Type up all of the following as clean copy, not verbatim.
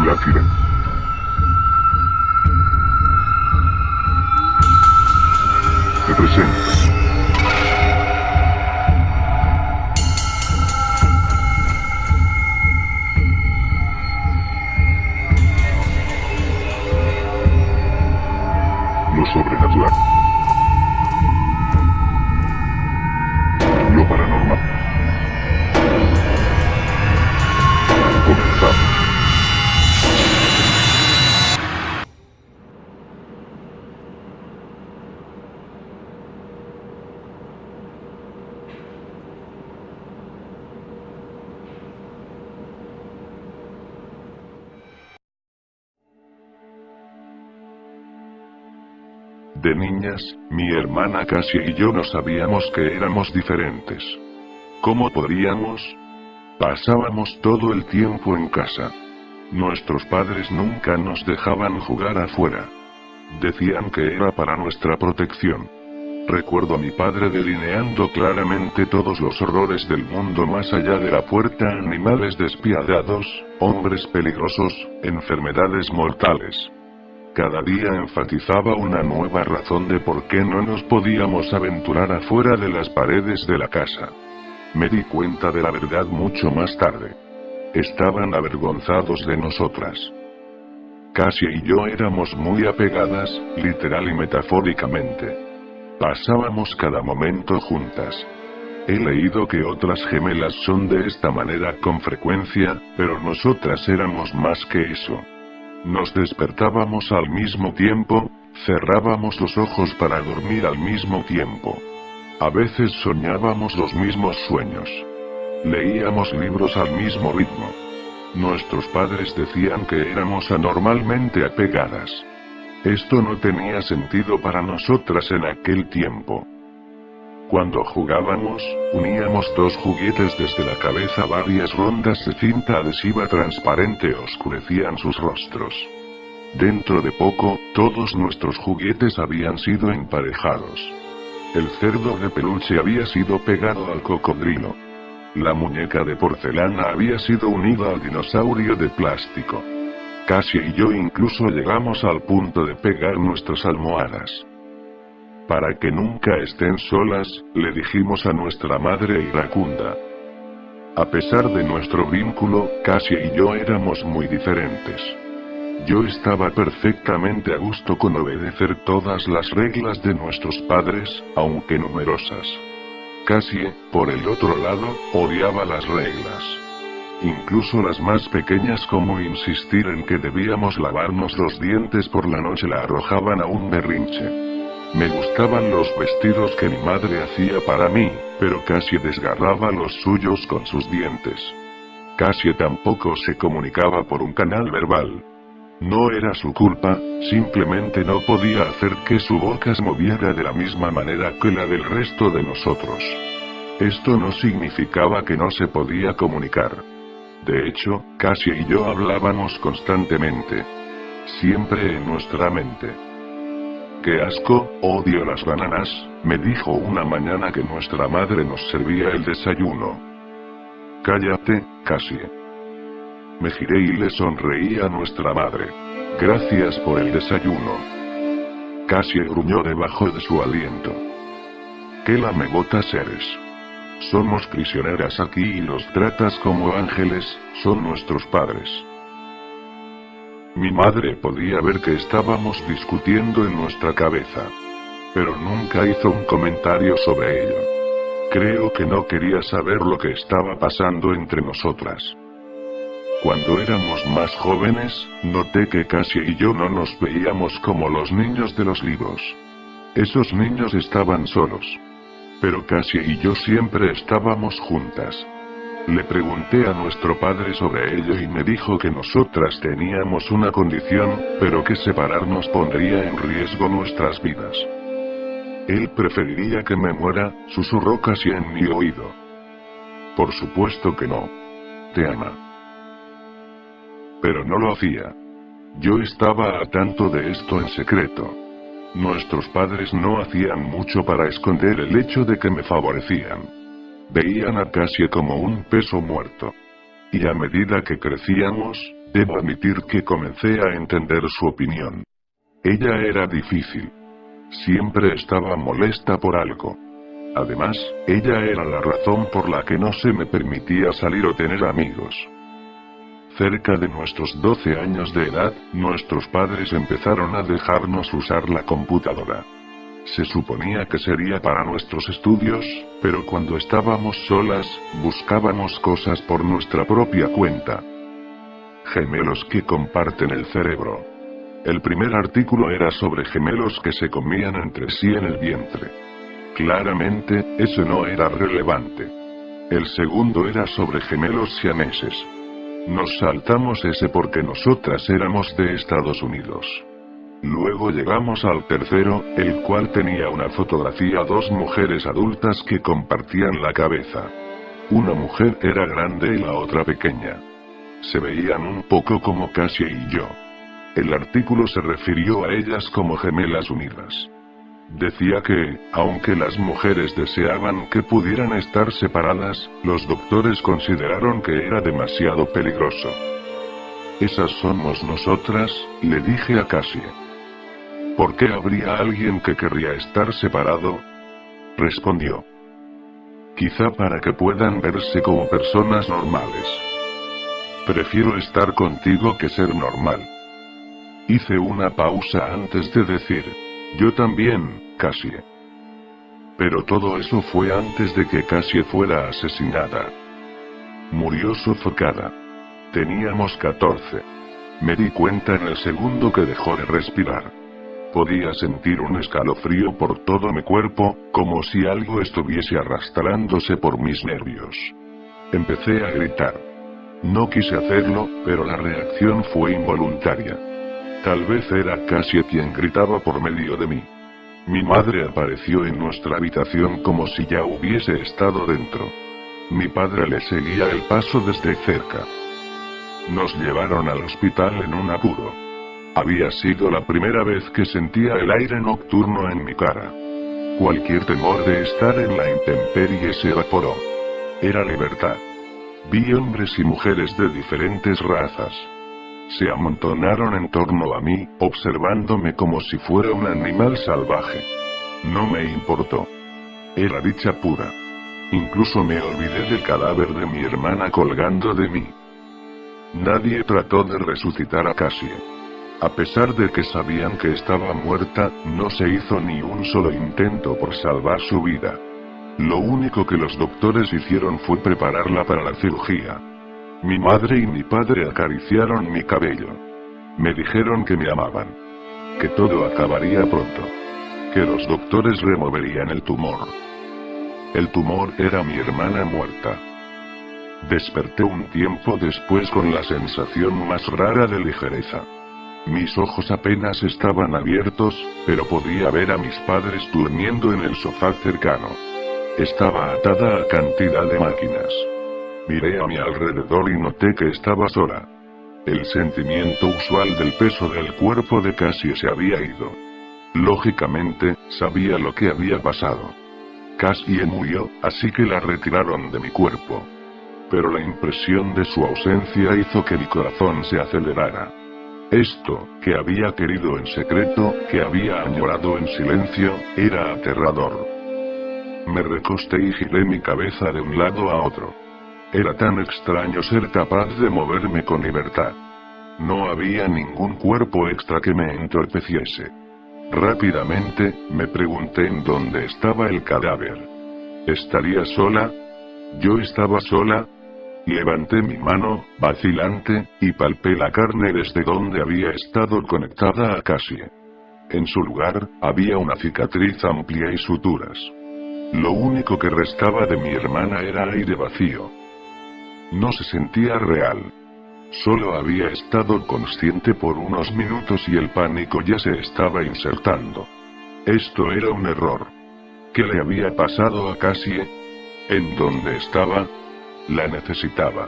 Blackirem. Te presento. Lo sobrenatural. Lo paranormal. Comenzamos. De niñas, mi hermana Cassie y yo no sabíamos que éramos diferentes. ¿Cómo podríamos? Pasábamos todo el tiempo en casa. Nuestros padres nunca nos dejaban jugar afuera. Decían que era para nuestra protección. Recuerdo a mi padre delineando claramente todos los horrores del mundo más allá de la puerta: animales despiadados, hombres peligrosos, enfermedades mortales. Cada día enfatizaba una nueva razón de por qué no nos podíamos aventurar afuera de las paredes de la casa. Me di cuenta de la verdad mucho más tarde. Estaban avergonzados de nosotras. Cassie y yo éramos muy apegadas, literal y metafóricamente. Pasábamos cada momento juntas. He leído que otras gemelas son de esta manera con frecuencia, pero nosotras éramos más que eso. Nos despertábamos al mismo tiempo, cerrábamos los ojos para dormir al mismo tiempo. A veces soñábamos los mismos sueños. Leíamos libros al mismo ritmo. Nuestros padres decían que éramos anormalmente apegadas. Esto no tenía sentido para nosotras en aquel tiempo. Cuando jugábamos, uníamos dos juguetes desde la cabeza. Varias rondas de cinta adhesiva transparente oscurecían sus rostros. Dentro de poco, todos nuestros juguetes habían sido emparejados. El cerdo de peluche había sido pegado al cocodrilo. La muñeca de porcelana había sido unida al dinosaurio de plástico. Cassie y yo incluso llegamos al punto de pegar nuestras almohadas. Para que nunca estén solas, le dijimos a nuestra madre iracunda. A pesar de nuestro vínculo, Cassie y yo éramos muy diferentes. Yo estaba perfectamente a gusto con obedecer todas las reglas de nuestros padres, aunque numerosas. Cassie, por el otro lado, odiaba las reglas. Incluso las más pequeñas, como insistir en que debíamos lavarnos los dientes por la noche, la arrojaban a un berrinche. Me gustaban los vestidos que mi madre hacía para mí, pero Cassie desgarraba los suyos con sus dientes. Cassie tampoco se comunicaba por un canal verbal. No era su culpa, simplemente no podía hacer que su boca se moviera de la misma manera que la del resto de nosotros. Esto no significaba que no se podía comunicar. De hecho, Cassie y yo hablábamos constantemente. Siempre en nuestra mente. ¡Qué asco! Odio las bananas, me dijo una mañana que nuestra madre nos servía el desayuno. Cállate, Cassie. Me giré y le sonreí a nuestra madre. Gracias por el desayuno. Cassie gruñó debajo de su aliento. ¡Qué lamebotas eres! Somos prisioneras aquí y los tratas como ángeles, son nuestros padres. Mi madre podía ver que estábamos discutiendo en nuestra cabeza. Pero nunca hizo un comentario sobre ello. Creo que no quería saber lo que estaba pasando entre nosotras. Cuando éramos más jóvenes, noté que Cassie y yo no nos veíamos como los niños de los libros. Esos niños estaban solos. Pero Cassie y yo siempre estábamos juntas. Le pregunté a nuestro padre sobre ello y me dijo que nosotras teníamos una condición, pero que separarnos pondría en riesgo nuestras vidas. Él preferiría que me muera, susurró Cassie en mi oído. Por supuesto que no. Te ama. Pero no lo hacía. Yo estaba al tanto de esto en secreto. Nuestros padres no hacían mucho para esconder el hecho de que me favorecían. Veían a Cassie como un peso muerto. Y a medida que crecíamos, Debo admitir que comencé a entender su opinión. Ella era difícil. Siempre estaba molesta por algo. Además, ella era la razón por la que no se me permitía salir o tener amigos. Cerca de nuestros 12 años de edad, nuestros padres empezaron a dejarnos usar la computadora. Se suponía que sería para nuestros estudios, pero cuando estábamos solas, buscábamos cosas por nuestra propia cuenta. Gemelos que comparten el cerebro. El primer artículo era sobre gemelos que se comían entre sí en el vientre. Claramente, eso no era relevante. El segundo era sobre gemelos siameses. Nos saltamos ese porque nosotras éramos de Estados Unidos. Luego llegamos al tercero, el cual tenía una fotografía de dos mujeres adultas que compartían la cabeza. Una mujer era grande y la otra pequeña. Se veían un poco como Cassie y yo. El artículo se refirió a ellas como gemelas unidas. Decía que, aunque las mujeres deseaban que pudieran estar separadas, los doctores consideraron que era demasiado peligroso. Esas somos nosotras, le dije a Cassie. ¿Por qué habría alguien que querría estar separado? Respondió. Quizá para que puedan verse como personas normales. Prefiero estar contigo que ser normal. Hice una pausa antes de decir. Yo también, Cassie. Pero todo eso fue antes de que Cassie fuera asesinada. Murió sofocada. Teníamos 14. Me di cuenta en el segundo que dejó de respirar. Podía sentir un escalofrío por todo mi cuerpo, como si algo estuviese arrastrándose por mis nervios. Empecé a gritar. No quise hacerlo, pero la reacción fue involuntaria. Tal vez era Cassie quien gritaba por medio de mí. Mi madre apareció en nuestra habitación como si ya hubiese estado dentro. Mi padre le seguía el paso desde cerca. Nos llevaron al hospital en un apuro. Había sido la primera vez que sentía el aire nocturno en mi cara. Cualquier temor de estar en la intemperie se evaporó. Era libertad. Vi hombres y mujeres de diferentes razas. Se amontonaron en torno a mí, observándome como si fuera un animal salvaje. No me importó. Era dicha pura. Incluso me olvidé del cadáver de mi hermana colgando de mí. Nadie trató de resucitar a Cassie. A pesar de que sabían que estaba muerta, no se hizo ni un solo intento por salvar su vida. Lo único que los doctores hicieron fue prepararla para la cirugía. Mi madre y mi padre acariciaron mi cabello. Me dijeron que me amaban. Que todo acabaría pronto. Que los doctores removerían el tumor. El tumor era mi hermana muerta. Desperté un tiempo después con la sensación más rara de ligereza. Mis ojos apenas estaban abiertos, pero podía ver a mis padres durmiendo en el sofá cercano. Estaba atada a cantidad de máquinas. Miré a mi alrededor y noté que estaba sola. El sentimiento usual del peso del cuerpo de Cassie se había ido. Lógicamente, sabía lo que había pasado. Cassie murió, así que la retiraron de mi cuerpo. Pero la impresión de su ausencia hizo que mi corazón se acelerara. Esto, que había querido en secreto, que había añorado en silencio, era aterrador. Me recosté y giré mi cabeza de un lado a otro. Era tan extraño ser capaz de moverme con libertad. No había ningún cuerpo extra que me entorpeciese. Rápidamente, me pregunté en dónde estaba el cadáver. ¿Estaría sola? ¿Yo estaba sola? Levanté mi mano, vacilante, y palpé la carne desde donde había estado conectada a Cassie. En su lugar, había una cicatriz amplia y suturas. Lo único que restaba de mi hermana era aire vacío. No se sentía real. Solo había estado consciente por unos minutos y el pánico ya se estaba insertando. Esto era un error. ¿Qué le había pasado a Cassie? ¿En dónde estaba? La necesitaba.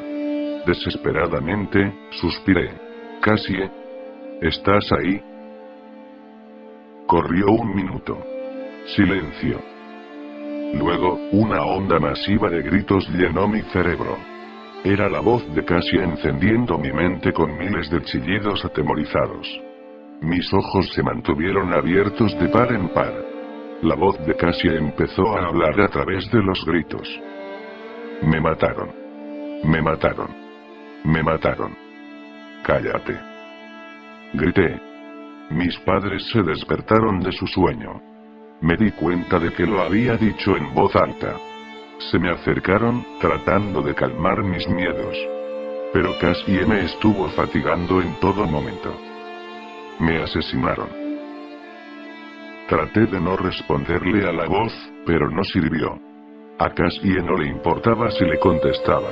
Desesperadamente, suspiré. Cassie, ¿estás ahí? Corrió un minuto. Silencio. Luego, una onda masiva de gritos llenó mi cerebro. Era la voz de Cassie encendiendo mi mente con miles de chillidos atemorizados. Mis ojos se mantuvieron abiertos de par en par. La voz de Cassie empezó a hablar a través de los gritos. Me mataron. Me mataron. Me mataron. Cállate. Grité. Mis padres se despertaron de su sueño. Me di cuenta de que lo había dicho en voz alta. Se me acercaron, tratando de calmar mis miedos. Pero Cassie me estuvo fatigando en todo momento. Me asesinaron. Traté de no responderle a la voz, pero no sirvió. A Cassie no le importaba si le contestaba.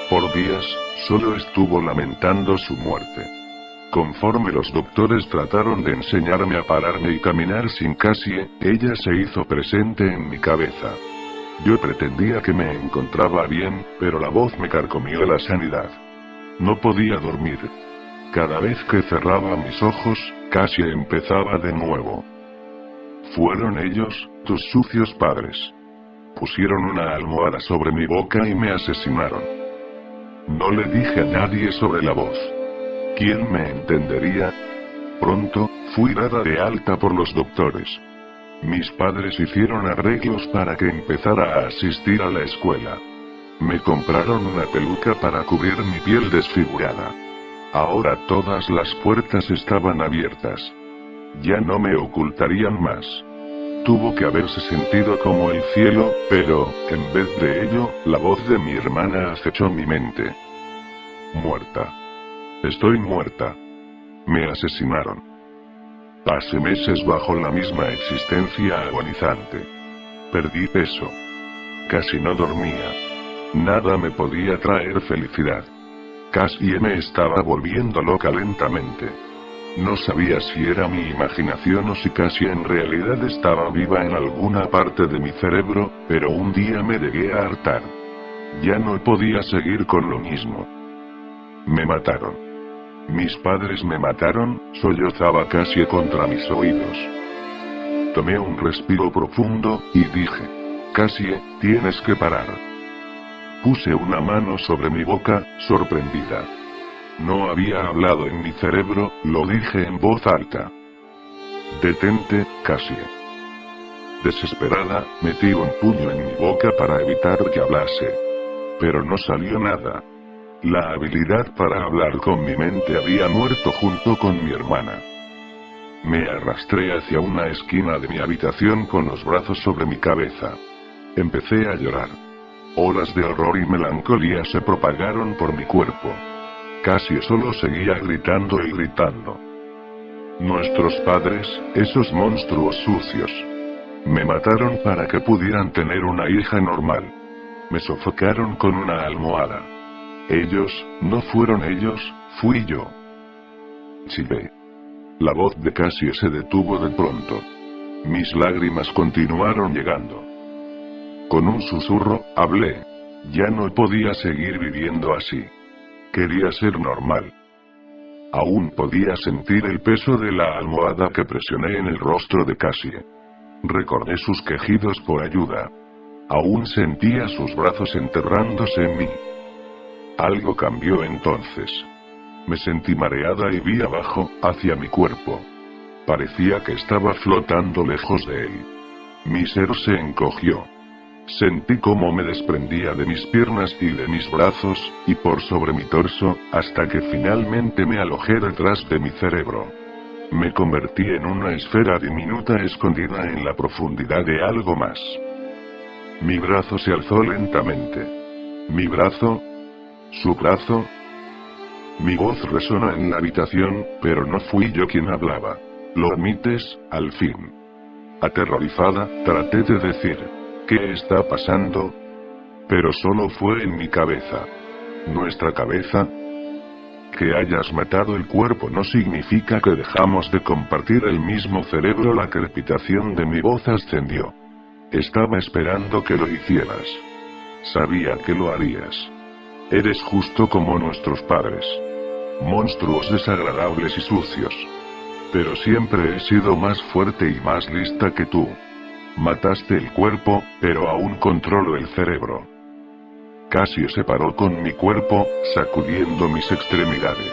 Por días, solo estuvo lamentando su muerte. Conforme los doctores trataron de enseñarme a pararme y caminar sin Cassie, ella se hizo presente en mi cabeza. Yo pretendía que me encontraba bien, pero la voz me carcomió la sanidad. No podía dormir. Cada vez que cerraba mis ojos, Cassie empezaba de nuevo. Fueron ellos, tus sucios padres. Pusieron una almohada sobre mi boca y me asesinaron. No le dije a nadie sobre la voz. ¿Quién me entendería? Pronto, fui dada de alta por los doctores. Mis padres hicieron arreglos para que empezara a asistir a la escuela. Me compraron una peluca para cubrir mi piel desfigurada. Ahora todas las puertas estaban abiertas. Ya no me ocultarían más. Tuvo que haberse sentido como el cielo, pero, en vez de ello, la voz de mi hermana acechó mi mente. Muerta. Estoy muerta. Me asesinaron. Pasé meses bajo la misma existencia agonizante. Perdí peso. Casi no dormía. Nada me podía traer felicidad. Cassie me estaba volviendo loca lentamente. No sabía si era mi imaginación o si Cassie en realidad estaba viva en alguna parte de mi cerebro, pero un día me llegué a hartar. Ya no podía seguir con lo mismo. Me mataron. Mis padres me mataron, sollozaba Cassie contra mis oídos. Tomé un respiro profundo, y dije: Cassie, tienes que parar. Puse una mano sobre mi boca, sorprendida. No había hablado en mi cerebro, lo dije en voz alta. Detente, Cassie. Desesperada, metí un puño en mi boca para evitar que hablase. Pero no salió nada. La habilidad para hablar con mi mente había muerto junto con mi hermana. Me arrastré hacia una esquina de mi habitación con los brazos sobre mi cabeza. Empecé a llorar. Olas de horror y melancolía se propagaron por mi cuerpo. Cassie solo seguía gritando y gritando. Nuestros padres, esos monstruos sucios. Me mataron para que pudieran tener una hija normal. Me sofocaron con una almohada. Ellos, no fueron ellos, fui yo. Chillé. La voz de Cassie se detuvo de pronto. Mis lágrimas continuaron llegando. Con un susurro, hablé. Ya no podía seguir viviendo así. Quería ser normal. Aún podía sentir el peso de la almohada que presioné en el rostro de Cassie. Recordé sus quejidos por ayuda. Aún sentía sus brazos enterrándose en mí. Algo cambió entonces. Me sentí mareada y vi abajo, hacia mi cuerpo. Parecía que estaba flotando lejos de él. Mi ser se encogió. Sentí cómo me desprendía de mis piernas y de mis brazos, y por sobre mi torso, hasta que finalmente me alojé detrás de mi cerebro. Me convertí en una esfera diminuta escondida en la profundidad de algo más. Mi brazo se alzó lentamente. Mi brazo. Su brazo. Mi voz resonó en la habitación, pero no fui yo quien hablaba. ¿Lo admites, al fin? Aterrorizada, traté de decir: ¿qué está pasando? Pero solo fue en mi cabeza. ¿Nuestra cabeza? Que hayas matado el cuerpo no significa que dejamos de compartir el mismo cerebro. La crepitación de mi voz ascendió. Estaba esperando que lo hicieras. Sabía que lo harías. Eres justo como nuestros padres. Monstruos desagradables y sucios. Pero siempre he sido más fuerte y más lista que tú. Mataste el cuerpo, pero aún controlo el cerebro. Cassie se paró con mi cuerpo, sacudiendo mis extremidades.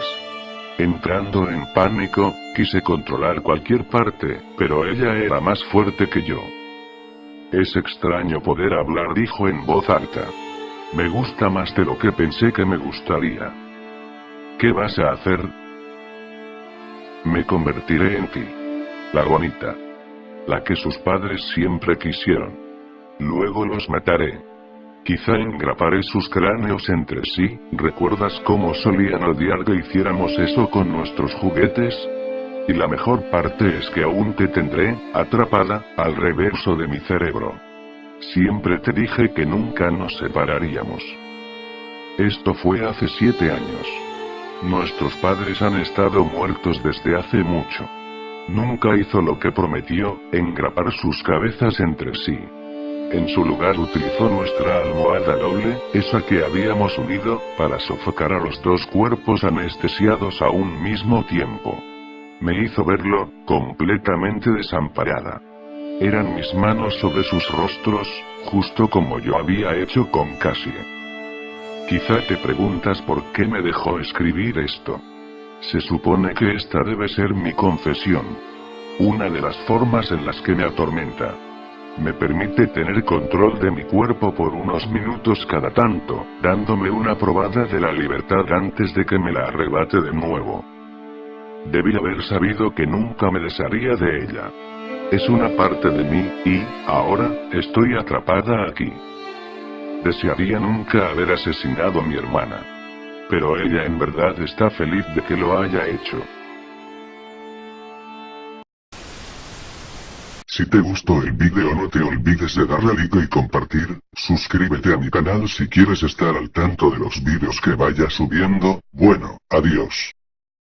Entrando en pánico, quise controlar cualquier parte, pero ella era más fuerte que yo. Es extraño poder hablar, dijo en voz alta. Me gusta más de lo que pensé que me gustaría. ¿Qué vas a hacer? Me convertiré en ti. La bonita. La que sus padres siempre quisieron. Luego los mataré. Quizá engraparé sus cráneos entre sí. ¿Recuerdas cómo solían odiar que hiciéramos eso con nuestros juguetes? Y la mejor parte es que aún te tendré, atrapada, al reverso de mi cerebro. Siempre te dije que nunca nos separaríamos. Esto fue hace 7 años. Nuestros padres han estado muertos desde hace mucho. Nunca hizo lo que prometió, engrapar sus cabezas entre sí. En su lugar utilizó nuestra almohada doble, esa que habíamos unido, para sofocar a los dos cuerpos anestesiados a un mismo tiempo. Me hizo verlo, completamente desamparada. Eran mis manos sobre sus rostros, justo como yo había hecho con Cassie. Quizá te preguntas por qué me dejó escribir esto. Se supone que esta debe ser mi confesión. Una de las formas en las que me atormenta. Me permite tener control de mi cuerpo por unos minutos cada tanto, dándome una probada de la libertad antes de que me la arrebate de nuevo. Debí haber sabido que nunca me desharía de ella. Es una parte de mí, y, ahora, estoy atrapada aquí. Desearía nunca haber asesinado a mi hermana. Pero ella en verdad está feliz de que lo haya hecho. Si te gustó el vídeo no te olvides de darle like y compartir, suscríbete a mi canal si quieres estar al tanto de los vídeos que vaya subiendo. Bueno, adiós.